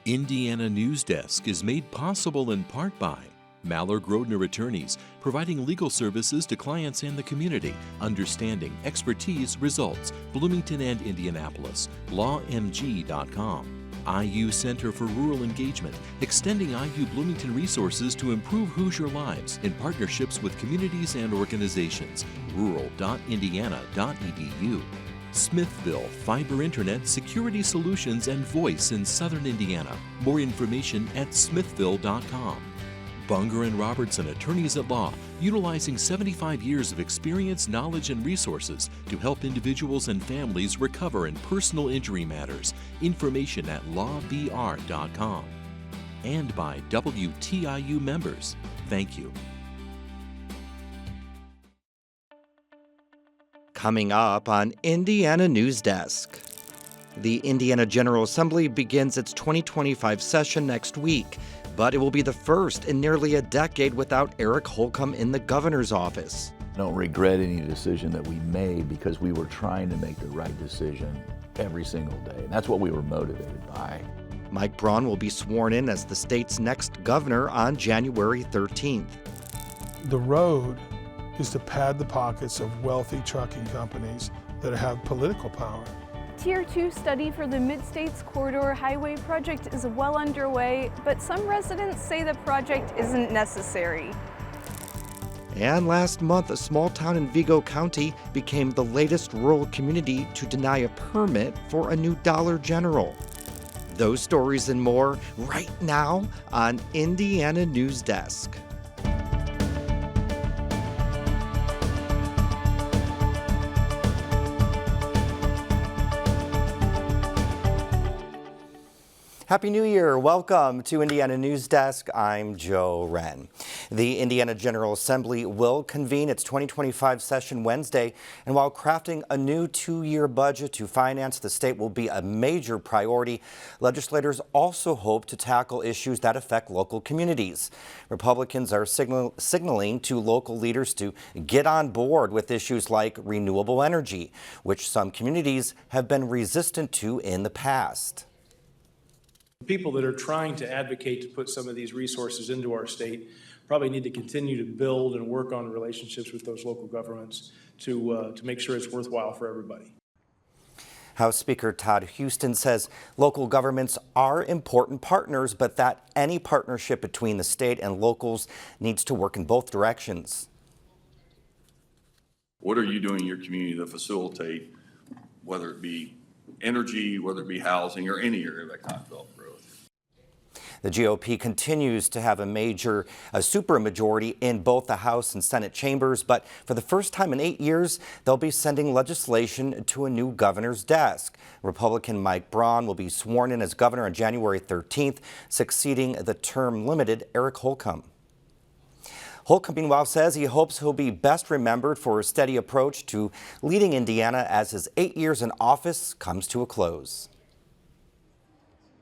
Indiana Newsdesk is made possible in part by Maller Grodner Attorneys, providing legal services to clients and the community. Understanding, expertise, results. Bloomington and Indianapolis. LawMG.com. IU Center for Rural Engagement, extending IU Bloomington resources to improve Hoosier lives in partnerships with communities and organizations. Rural.indiana.edu. Smithville Fiber Internet Security Solutions and Voice in Southern Indiana. More information at smithville.com. Bunger and Robertson Attorneys at Law, utilizing 75 years of experience, knowledge, and resources to help individuals and families recover in personal injury matters. Information at lawbr.com. And by WTIU members. Thank you. Coming up on Indiana Newsdesk. The Indiana General Assembly begins its 2025 session next week, but it will be the first in nearly a decade without Eric Holcomb in the governor's office. I don't regret any decision that we made because we were trying to make the right decision every single day. And that's what we were motivated by. Mike Braun will be sworn in as the state's next governor on January 13th. The road is to pad the pockets of wealthy trucking companies that have political power. Tier 2 study for the Mid-States Corridor Highway project is well underway, but some residents say the project isn't necessary. And last month, a small town in Vigo County became the latest rural community to deny a permit for a new Dollar General. Those stories and more right now on Indiana Newsdesk. Happy New Year. Welcome to Indiana Newsdesk. I'm Joe Wren. The Indiana General Assembly will convene its 2025 session Wednesday, and while crafting a new two-year budget to finance the state will be a major priority, legislators also hope to tackle issues that affect local communities. Republicans are signaling to local leaders to get on board with issues like renewable energy, which some communities have been resistant to in the past. People that are trying to advocate to put some of these resources into our state probably need to continue to build and work on relationships with those local governments to make sure it's worthwhile for everybody. House Speaker Todd Houston says local governments are important partners, but that any partnership between the state and locals needs to work in both directions. What are you doing in your community to facilitate, whether it be energy, whether it be housing, or any area that kind of development growth? The GOP continues to have a supermajority in both the House and Senate chambers, but for the first time in 8 years, they'll be sending legislation to a new governor's desk. Republican Mike Braun will be sworn in as governor on January 13th, succeeding the term-limited Eric Holcomb. Holcomb, meanwhile, says he hopes he'll be best remembered for a steady approach to leading Indiana as his 8 years in office comes to a close.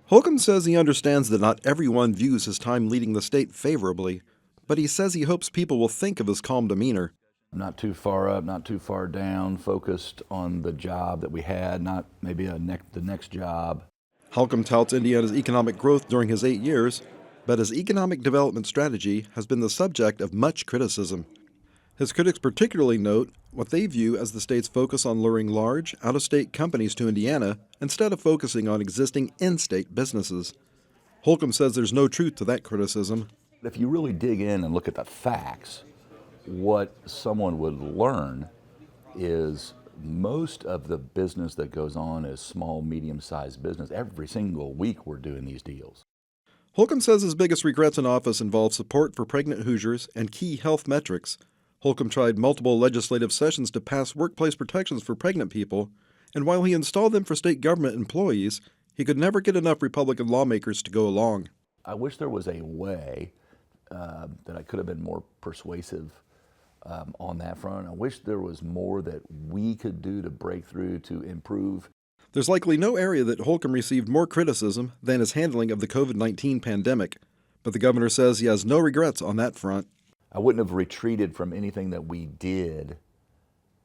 Holcomb says he understands that not everyone views his time leading the state favorably, but he says he hopes people will think of his calm demeanor. Not too far up, not too far down, focused on the job that we had, not maybe the next job. Holcomb touts Indiana's economic growth during his 8 years, but his economic development strategy has been the subject of much criticism. His critics particularly note what they view as the state's focus on luring large, out-of-state companies to Indiana instead of focusing on existing in-state businesses. Holcomb says there's no truth to that criticism. If you really dig in and look at the facts, what someone would learn is most of the business that goes on is small, medium-sized business. Every single week we're doing these deals. Holcomb says his biggest regrets in office involve support for pregnant Hoosiers and key health metrics. Holcomb tried multiple legislative sessions to pass workplace protections for pregnant people, and while he installed them for state government employees, he could never get enough Republican lawmakers to go along. I wish there was a way that I could have been more persuasive on that front. I wish there was more that we could do to break through, to improve. There's likely no area that Holcomb received more criticism than his handling of the COVID-19 pandemic, but the governor says he has no regrets on that front. I wouldn't have retreated from anything that we did,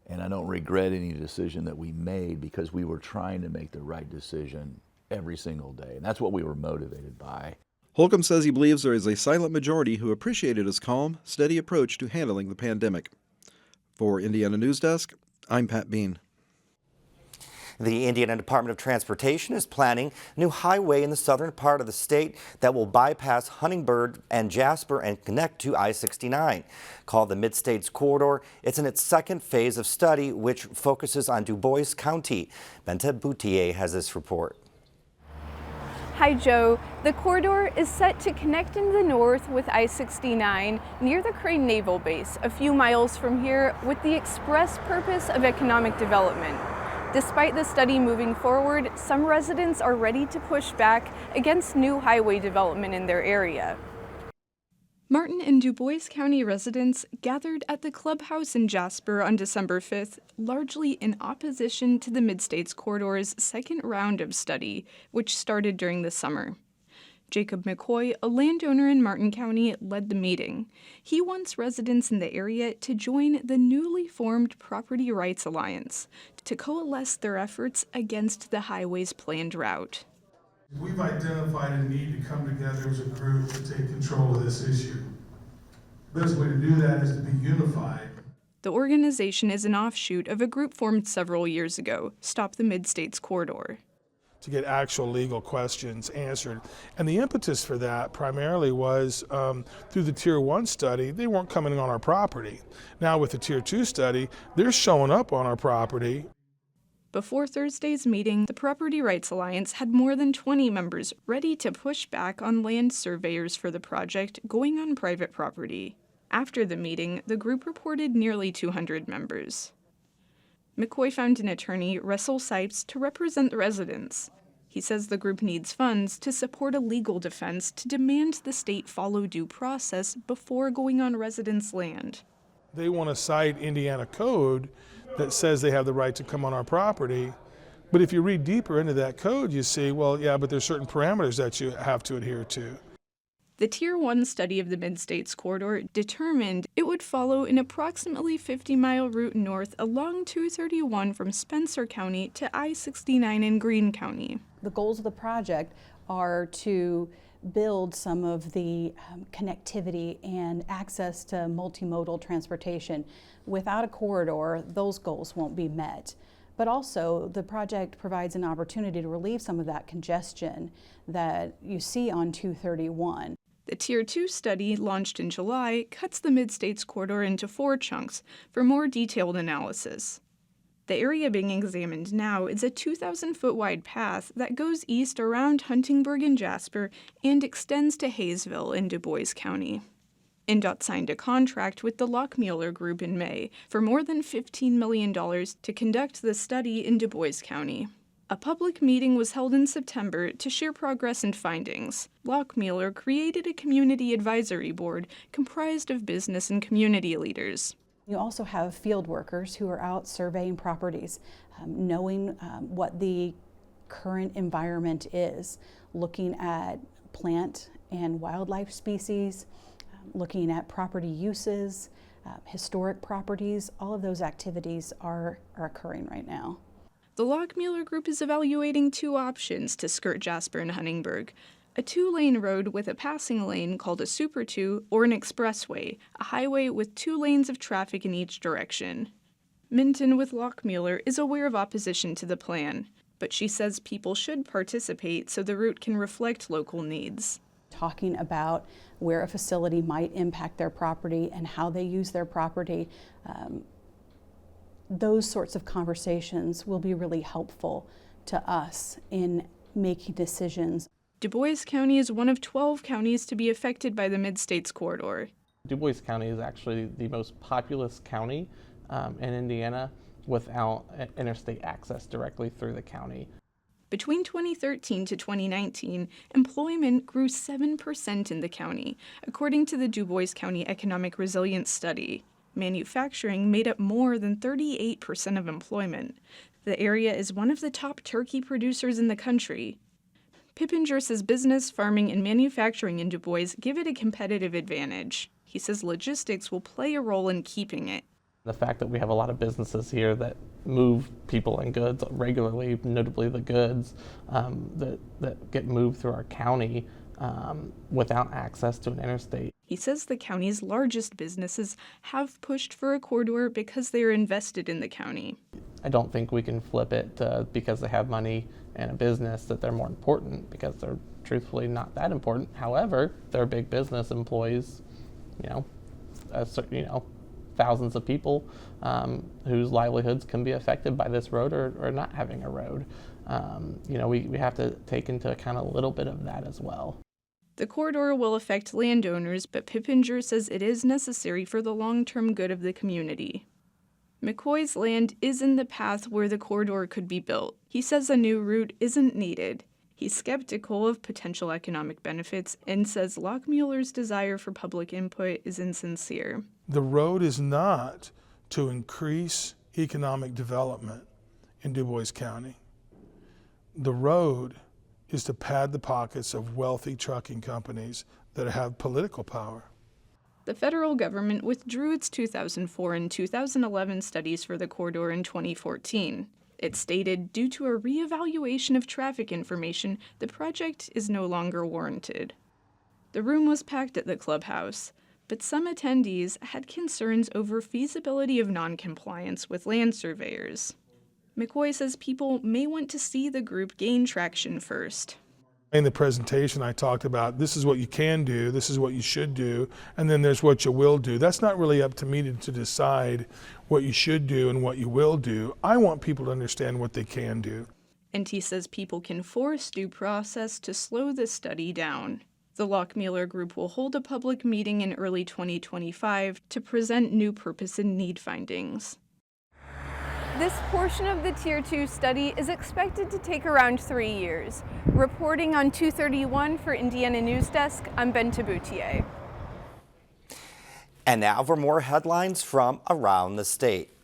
and I don't regret any decision that we made because we were trying to make the right decision every single day. And that's what we were motivated by. Holcomb says he believes there is a silent majority who appreciated his calm, steady approach to handling the pandemic. For Indiana Newsdesk, I'm Pat Bean. The Indiana Department of Transportation is planning a new highway in the southern part of the state that will bypass Huntingburg and Jasper and connect to I-69. Called the Mid-States Corridor, it's in its second phase of study, which focuses on Dubois County. Bente Boutier has this report. Hi Joe. The corridor is set to connect in the north with I-69 near the Crane Naval Base, a few miles from here, with the express purpose of economic development. Despite the study moving forward, some residents are ready to push back against new highway development in their area. Martin and Dubois County residents gathered at the clubhouse in Jasper on December 5th, largely in opposition to the Mid-States Corridor's second round of study, which started during the summer. Jacob McCoy, a landowner in Martin County, led the meeting. He wants residents in the area to join the newly formed Property Rights Alliance to coalesce their efforts against the highway's planned route. We've identified a need to come together as a group to take control of this issue. The best way to do that is to be unified. The organization is an offshoot of a group formed several years ago, Stop the Mid-States Corridor. To get actual legal questions answered. And the impetus for that primarily was through the Tier 1 study, they weren't coming on our property. Now with the Tier 2 study, they're showing up on our property. Before Thursday's meeting, the Property Rights Alliance had more than 20 members ready to push back on land surveyors for the project going on private property. After the meeting, the group reported nearly 200 members. McCoy found an attorney, Russell Sipes, to represent the residents. He says the group needs funds to support a legal defense to demand the state follow due process before going on residents' land. They want to cite Indiana code that says they have the right to come on our property. But if you read deeper into that code, you see, well, yeah, but there's certain parameters that you have to adhere to. The Tier 1 study of the Mid-States Corridor determined it would follow an approximately 50-mile route north along 231 from Spencer County to I-69 in Greene County. The goals of the project are to build some of the connectivity and access to multimodal transportation. Without a corridor, those goals won't be met. But also, the project provides an opportunity to relieve some of that congestion that you see on 231. The Tier 2 study, launched in July, cuts the Mid-States Corridor into 4 chunks for more detailed analysis. The area being examined now is a 2,000-foot wide path that goes east around Huntingburg and Jasper and extends to Hayesville in Dubois County. INDOT signed a contract with the Lockmuller Group in May for more than $15 million to conduct the study in Dubois County. A public meeting was held in September to share progress and findings. Lockmuller created a community advisory board comprised of business and community leaders. You also have field workers who are out surveying properties, knowing what the current environment is, looking at plant and wildlife species, looking at property uses, historic properties. All of those activities are occurring right now. The Lockmuller Group is evaluating 2 options to skirt Jasper and Huntingburg: a 2-lane road with a passing lane called a Super 2, or an expressway, a highway with 2 lanes of traffic in each direction. Minton with Lockmuller is aware of opposition to the plan, but she says people should participate so the route can reflect local needs. Talking about where a facility might impact their property and how they use their property, those sorts of conversations will be really helpful to us in making decisions. Dubois County is one of 12 counties to be affected by the Mid-States Corridor. Dubois County is actually the most populous county in Indiana without interstate access directly through the county. Between 2013 to 2019, employment grew 7% in the county, according to the Dubois County Economic Resilience Study. Manufacturing made up more than 38% of employment. The area is one of the top turkey producers in the country. Pippinger says business, farming, and manufacturing in Dubois give it a competitive advantage. He says logistics will play a role in keeping it. The fact that we have a lot of businesses here that move people and goods regularly, notably the goods that get moved through our county without access to an interstate. He says the county's largest businesses have pushed for a corridor because they are invested in the county. I don't think we can flip it because they have money and a business that they're more important, because they're truthfully not that important. However, they're big business employees, thousands of people whose livelihoods can be affected by this road or not having a road. We have to take into account a little bit of that as well. The corridor will affect landowners, but Pippinger says it is necessary for the long-term good of the community. McCoy's land is in the path where the corridor could be built. He says a new route isn't needed. He's skeptical of potential economic benefits and says Lockmueller's desire for public input is insincere. The road is not to increase economic development in Dubois County. The road is to pad the pockets of wealthy trucking companies that have political power. The federal government withdrew its 2004 and 2011 studies for the corridor in 2014. It stated, due to a reevaluation of traffic information, the project is no longer warranted. The room was packed at the clubhouse, but some attendees had concerns over feasibility of noncompliance with land surveyors. McCoy says people may want to see the group gain traction first. In the presentation, I talked about this is what you can do, this is what you should do, and then there's what you will do. That's not really up to me to decide what you should do and what you will do. I want people to understand what they can do. And he says people can force due process to slow the study down. The Lockmueller Group will hold a public meeting in early 2025 to present new purpose and need findings. This portion of the Tier 2 study is expected to take around 3 years. Reporting on 231 for Indiana Newsdesk, I'm Ben Taboutier. And now for more headlines from around the state.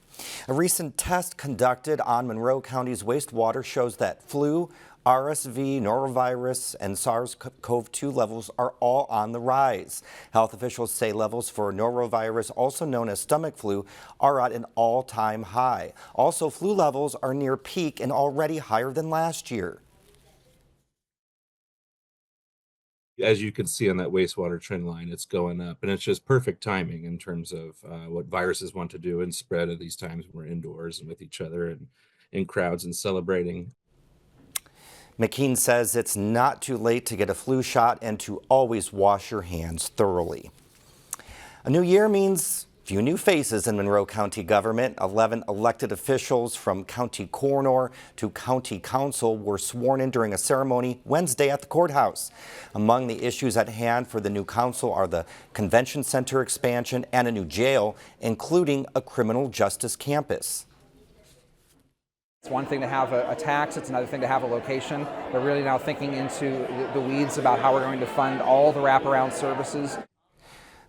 A recent test conducted on Monroe County's wastewater shows that flu, RSV, norovirus, and SARS-CoV-2 levels are all on the rise. Health officials say levels for norovirus, also known as stomach flu, are at an all-time high. Also, flu levels are near peak and already higher than last year. As you can see on that wastewater trend line, it's going up, and it's just perfect timing in terms of what viruses want to do and spread at these times when we're indoors and with each other and in crowds and celebrating. McKean says it's not too late to get a flu shot and to always wash your hands thoroughly. A new year means few new faces in Monroe County government. 11 elected officials from county coroner to county council were sworn in during a ceremony Wednesday at the courthouse. Among the issues at hand for the new council are the convention center expansion and a new jail, including a criminal justice campus. It's one thing to have a tax, it's another thing to have a location, but really now thinking into the weeds about how we're going to fund all the wraparound services.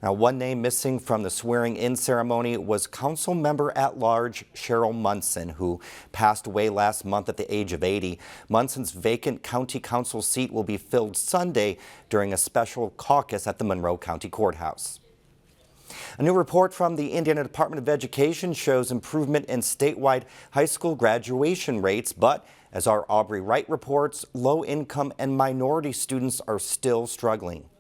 Now, one name missing from the swearing-in ceremony was Council Member at Large Cheryl Munson, who passed away last month at the age of 80. Munson's vacant county council seat will be filled Sunday during a special caucus at the Monroe County Courthouse. A new report from the Indiana Department of Education shows improvement in statewide high school graduation rates, but as our Aubrey Wright reports, low-income and minority students are still struggling.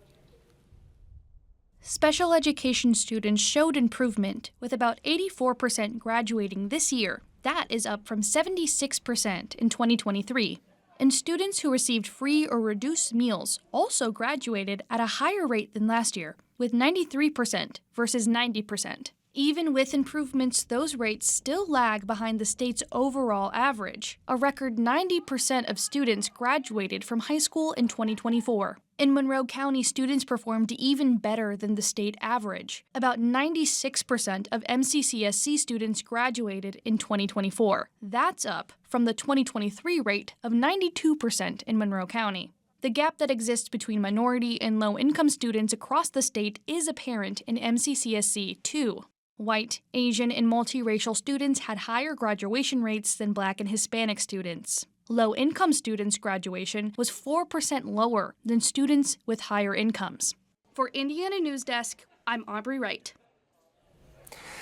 Special education students showed improvement, with about 84% graduating this year. That is up from 76% in 2023. And students who received free or reduced meals also graduated at a higher rate than last year, with 93% versus 90%. Even with improvements, those rates still lag behind the state's overall average. A record 90% of students graduated from high school in 2024. In Monroe County, students performed even better than the state average. About 96% of MCCSC students graduated in 2024. That's up from the 2023 rate of 92% in Monroe County. The gap that exists between minority and low-income students across the state is apparent in MCCSC, too. White, Asian, and multiracial students had higher graduation rates than Black and Hispanic students. Low-income students' graduation was 4% lower than students with higher incomes. For Indiana Newsdesk, I'm Aubrey Wright.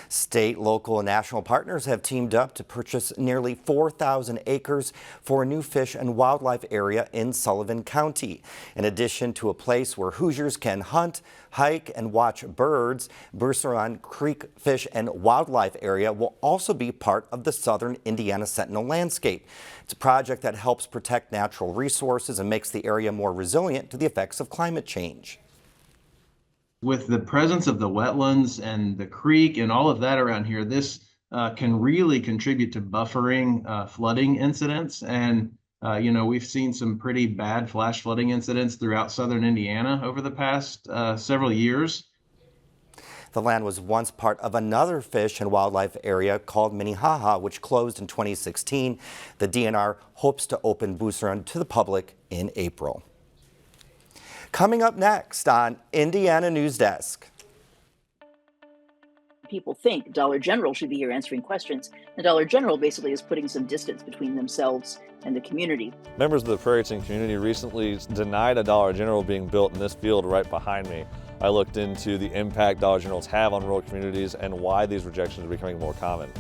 State, local, and national partners have teamed up to purchase nearly 4,000 acres for a new fish and wildlife area in Sullivan County. In addition to a place where Hoosiers can hunt, hike, and watch birds, Buceron Creek Fish and Wildlife Area will also be part of the Southern Indiana Sentinel landscape. It's a project that helps protect natural resources and makes the area more resilient to the effects of climate change. With the presence of the wetlands and the creek and all of that around here, this can really contribute to buffering flooding incidents. And, we've seen some pretty bad flash flooding incidents throughout southern Indiana over the past several years. The land was once part of another fish and wildlife area called Minnehaha, which closed in 2016. The DNR hopes to open Buceron to the public in April. Coming up next on Indiana Newsdesk. People think Dollar General should be here answering questions. The Dollar General basically is putting some distance between themselves and the community. Members of the Prairieton community recently denied a Dollar General being built in this field right behind me. I looked into the impact Dollar Generals have on rural communities and why these rejections are becoming more common.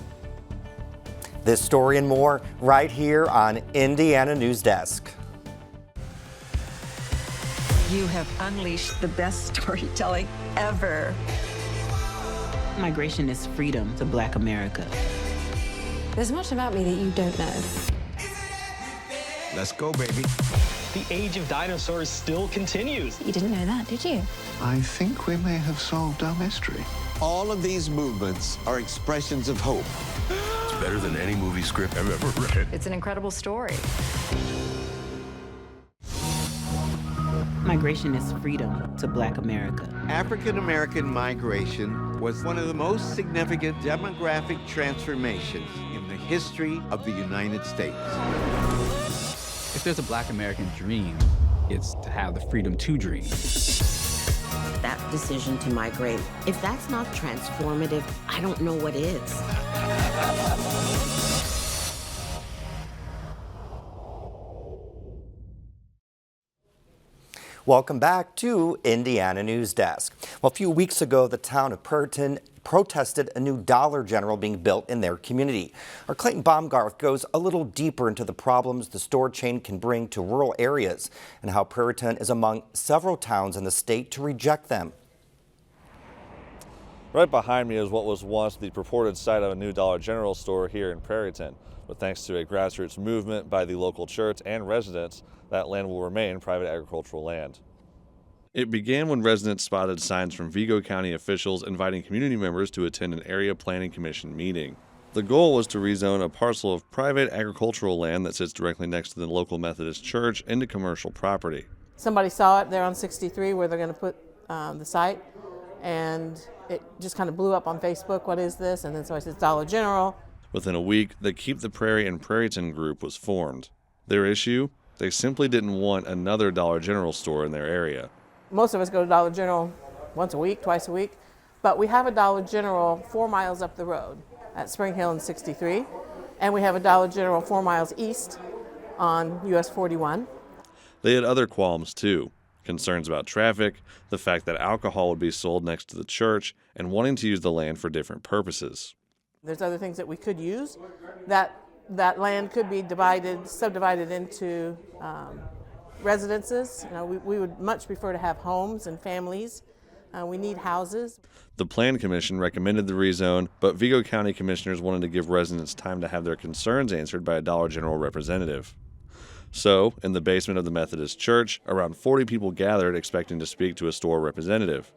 This story and more right here on Indiana Newsdesk. You have unleashed the best storytelling ever. Migration is freedom to Black America. There's much about me that you don't know. Let's go, baby. The age of dinosaurs still continues. You didn't know that, did you? I think we may have solved our mystery. All of these movements are expressions of hope. It's better than any movie script I've ever read. It's an incredible story. Migration is freedom to Black America. African American migration was one of the most significant demographic transformations in the history of the United States. If there's a Black American dream, it's to have the freedom to dream. That decision to migrate, if that's not transformative, I don't know what is. Welcome back to Indiana Newsdesk. Well, a few weeks ago, the town of Prairieton protested a new Dollar General being built in their community. Our Clayton Baumgarth goes a little deeper into the problems the store chain can bring to rural areas and how Prairieton is among several towns in the state to reject them. Right behind me is what was once the purported site of a new Dollar General store here in Prairieton. But thanks to a grassroots movement by the local church and residents, that land will remain private agricultural land. It began when residents spotted signs from Vigo County officials inviting community members to attend an area planning commission meeting. The goal was to rezone a parcel of private agricultural land that sits directly next to the local Methodist church into commercial property. Somebody saw it there on 63 where they're going to put the site, and it just kind of blew up on Facebook. What is this? And then so I said Dollar General. Within a week, the Keep the Prairie and Prairieton group was formed. Their issue? They simply didn't want another Dollar General store in their area. Most of us go to Dollar General once a week, twice a week, but we have a Dollar General 4 miles up the road at Spring Hill and 63, and we have a Dollar General 4 miles east on US 41. They had other qualms too. Concerns about traffic, the fact that alcohol would be sold next to the church, and wanting to use the land for different purposes. There's other things that we could use. That land could be subdivided into residences. We would much prefer to have homes and families. We need houses. The Plan Commission recommended the rezone, but Vigo County commissioners wanted to give residents time to have their concerns answered by a Dollar General representative. So, in the basement of the Methodist Church, around 40 people gathered expecting to speak to a store representative.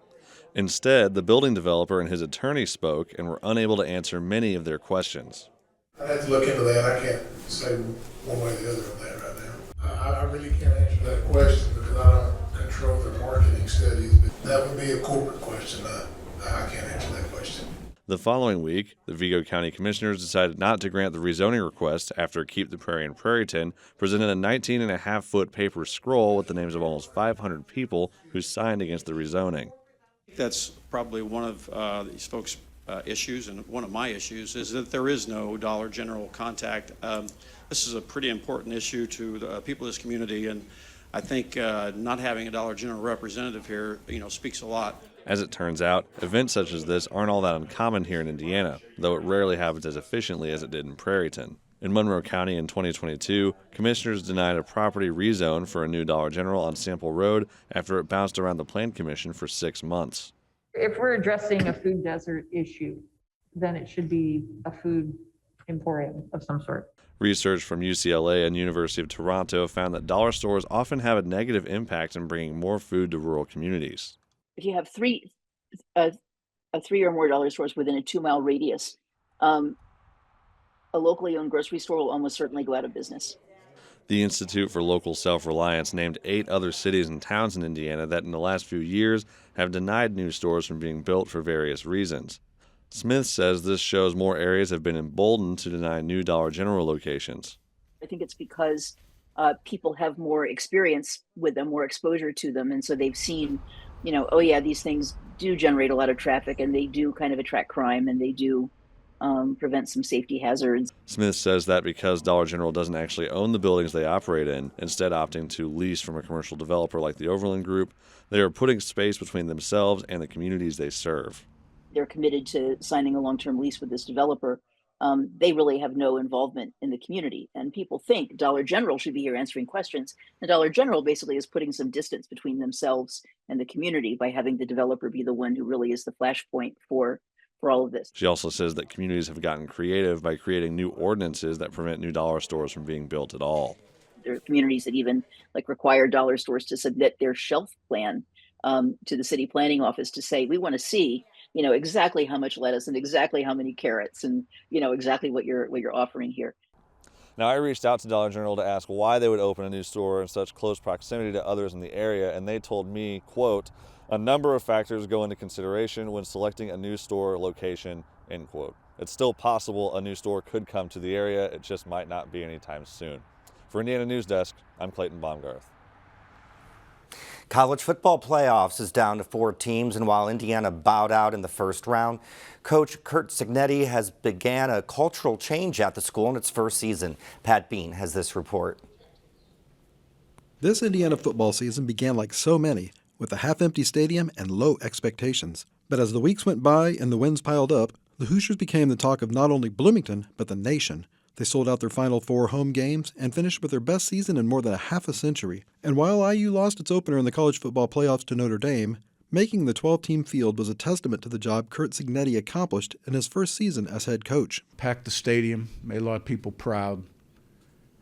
Instead, the building developer and his attorney spoke and were unable to answer many of their questions. I'd have to look into that. I can't say one way or the other on that right now. I really can't answer that question because I don't control their marketing studies, but that would be a corporate question. I can't answer that question. The following week, the Vigo County Commissioners decided not to grant the rezoning request after Keep the Prairie and Prairieton presented a 19.5-foot paper scroll with the names of almost 500 people who signed against the rezoning. That's probably one of these folks' issues, and one of my issues is that there is no Dollar General contact. This is a pretty important issue to the people of this community, and I think not having a Dollar General representative here, speaks a lot. As it turns out, events such as this aren't all that uncommon here in Indiana, though it rarely happens as efficiently as it did in Prairieton. In Monroe County in 2022, commissioners denied a property rezone for a new Dollar General on Sample Road after it bounced around the Plan Commission for 6 months. If we're addressing a food desert issue, then it should be a food emporium of some sort. Research from UCLA and University of Toronto found that dollar stores often have a negative impact in bringing more food to rural communities. If you have three or more dollar stores within a 2-mile radius, a locally owned grocery store will almost certainly go out of business. The Institute for Local Self-Reliance named 8 other cities and towns in Indiana that in the last few years have denied new stores from being built for various reasons. Smith says this shows more areas have been emboldened to deny new Dollar General locations. I think it's because people have more experience with them, more exposure to them, and so they've seen, oh yeah, these things do generate a lot of traffic, and they do kind of attract crime, and they do prevent some safety hazards. Smith says that because Dollar General doesn't actually own the buildings they operate in, instead opting to lease from a commercial developer like the Overland Group, they are putting space between themselves and the communities they serve. They're committed to signing a long-term lease with this developer. They really have no involvement in the community. And people think Dollar General should be here answering questions. And Dollar General basically is putting some distance between themselves and the community by having the developer be the one who really is the flashpoint for all of this. She also says that communities have gotten creative by creating new ordinances that prevent new dollar stores from being built at all. There are communities that even require dollar stores to submit their shelf plan to the city planning office to say, we want to see exactly how much lettuce and exactly how many carrots and exactly what you're offering here. Now, I reached out to Dollar General to ask why they would open a new store in such close proximity to others in the area, and they told me, quote, "A number of factors go into consideration when selecting a new store location," end quote. It's still possible a new store could come to the area, it just might not be anytime soon. For Indiana Newsdesk, I'm Clayton Baumgarth. College football playoffs is down to 4 teams, and while Indiana bowed out in the first round, Coach Curt Cignetti has began a cultural change at the school in its first season. Pat Bean has this report. This Indiana football season began like so many, with a half-empty stadium and low expectations. But as the weeks went by and the wins piled up, the Hoosiers became the talk of not only Bloomington, but the nation. They sold out their final 4 home games and finished with their best season in more than a half a century. And while IU lost its opener in the college football playoffs to Notre Dame, making the 12-team field was a testament to the job Curt Cignetti accomplished in his first season as head coach. Packed the stadium, made a lot of people proud,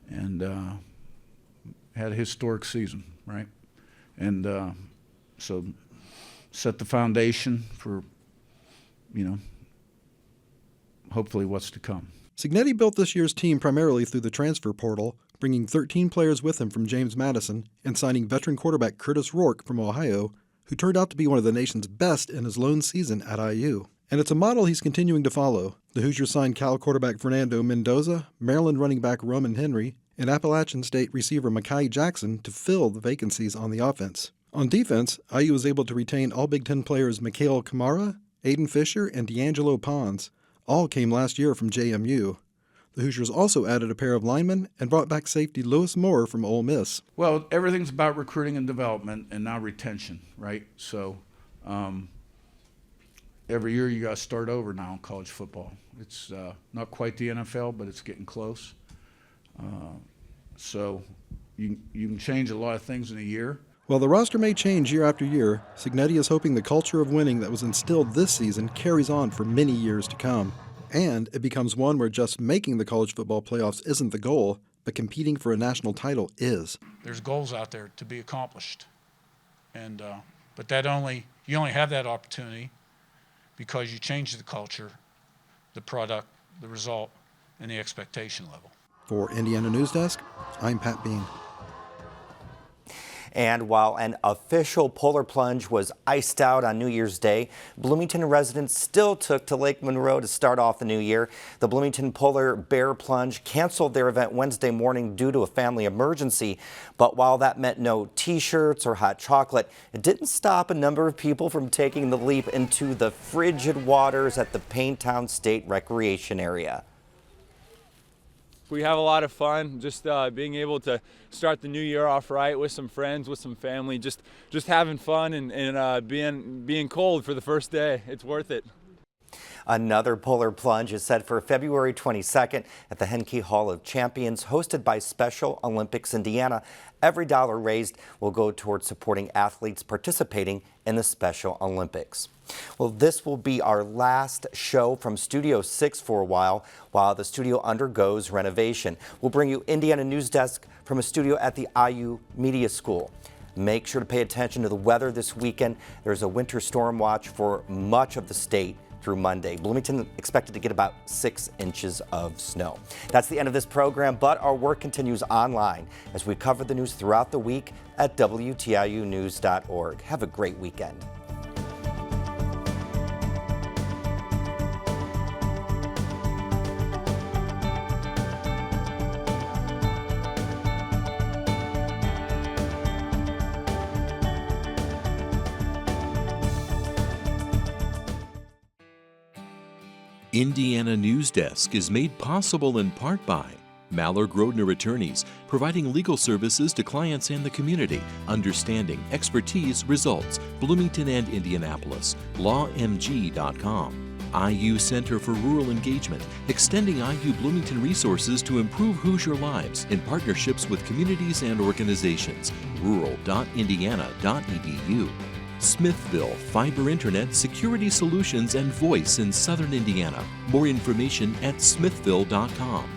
and had a historic season, right? And so set the foundation for, hopefully what's to come. Cignetti built this year's team primarily through the transfer portal, bringing 13 players with him from James Madison and signing veteran quarterback Curtis Rourke from Ohio, who turned out to be one of the nation's best in his lone season at IU. And it's a model he's continuing to follow. The Hoosiers signed Cal quarterback Fernando Mendoza, Maryland running back Roman Henry, and Appalachian State receiver Mekhi Jackson to fill the vacancies on the offense. On defense, IU was able to retain all Big Ten players Mikhail Kamara, Aiden Fisher, and D'Angelo Pons. All came last year from JMU. The Hoosiers also added a pair of linemen and brought back safety Lewis Moore from Ole Miss. Well, everything's about recruiting and development and now retention, right? So every year you got to start over now in college football. It's not quite the NFL, but it's getting close. So you can change a lot of things in a year. While the roster may change year after year, Cignetti is hoping the culture of winning that was instilled this season carries on for many years to come. And it becomes one where just making the college football playoffs isn't the goal, but competing for a national title is. There's goals out there to be accomplished. And but you only have that opportunity because you change the culture, the product, the result, and the expectation level. For Indiana Newsdesk, I'm Pat Bean. And while an official polar plunge was iced out on New Year's Day, Bloomington residents still took to Lake Monroe to start off the new year. The Bloomington Polar Bear Plunge canceled their event Wednesday morning due to a family emergency. But while that meant no t-shirts or hot chocolate, it didn't stop a number of people from taking the leap into the frigid waters at the Paintown State Recreation Area. We have a lot of fun, just being able to start the new year off right with some friends, with some family, just having fun and being cold for the first day. It's worth it. Another polar plunge is set for February 22nd at the Henke Hall of Champions, hosted by Special Olympics Indiana. Every dollar raised will go towards supporting athletes participating in the Special Olympics. Well, this will be our last show from Studio 6 for a while the studio undergoes renovation. We'll bring you Indiana Newsdesk from a studio at the IU Media School. Make sure to pay attention to the weather this weekend. There's a winter storm watch for much of the state through Monday. Bloomington expected to get about 6 inches of snow. That's the end of this program, but our work continues online as we cover the news throughout the week at WTIUnews.org. Have a great weekend. Indiana Newsdesk is made possible in part by Maller-Grodner Attorneys, providing legal services to clients and the community. Understanding, expertise, results. Bloomington and Indianapolis. LawMG.com. IU Center for Rural Engagement, extending IU Bloomington resources to improve Hoosier lives in partnerships with communities and organizations. rural.indiana.edu. Smithville Fiber Internet Security Solutions and Voice in Southern Indiana. More information at smithville.com.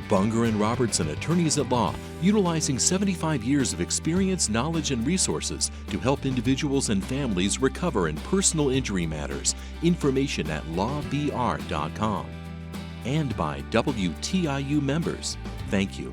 Bunger and Robertson Attorneys at Law, utilizing 75 years of experience, knowledge, and resources to help individuals and families recover in personal injury matters. Information at lawbr.com. And by WTIU members. Thank you.